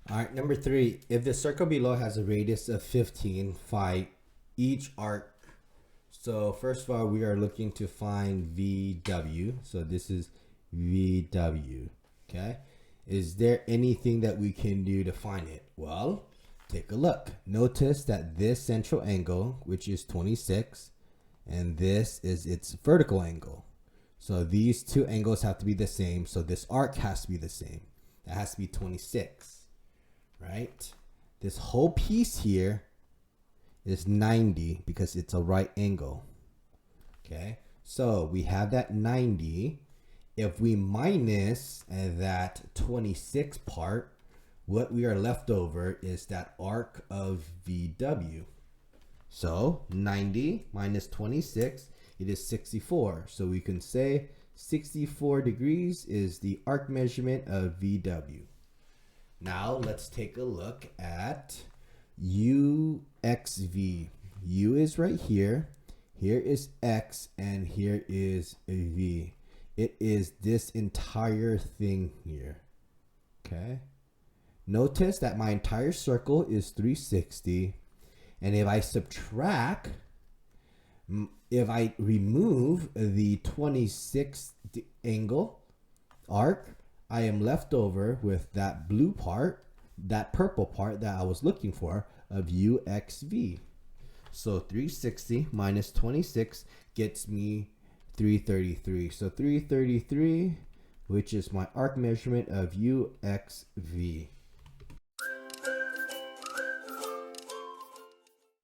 All right, number 3. If the circle below has a radius of 15, find each arc. So first of all, we are looking to find VW. So this is VW. Okay. Is there anything that we can do to find it? Well, take a look. Notice that this central angle, which is 26, and this is its vertical angle. So these two angles have to be the same. So this arc has to be the same. That has to be 26, right? This whole piece here is 90 because it's a right angle. Okay, so we have that 90. If we minus that 26 part, what we are left over is that arc of VW. So 90 minus 26, it is 64. So we can say 64 degrees is the arc measurement of VW. Now let's take a look at UXV. U is right here. Here is X and here is V. It is this entire thing here. Okay. Notice that my entire circle is 360. And if I subtract, if I remove the 26 angle arc, I am left over with that blue part, that purple part that I was looking for of UXV. So 360 minus 26 gets me 333. So 333, which is my arc measurement of UXV.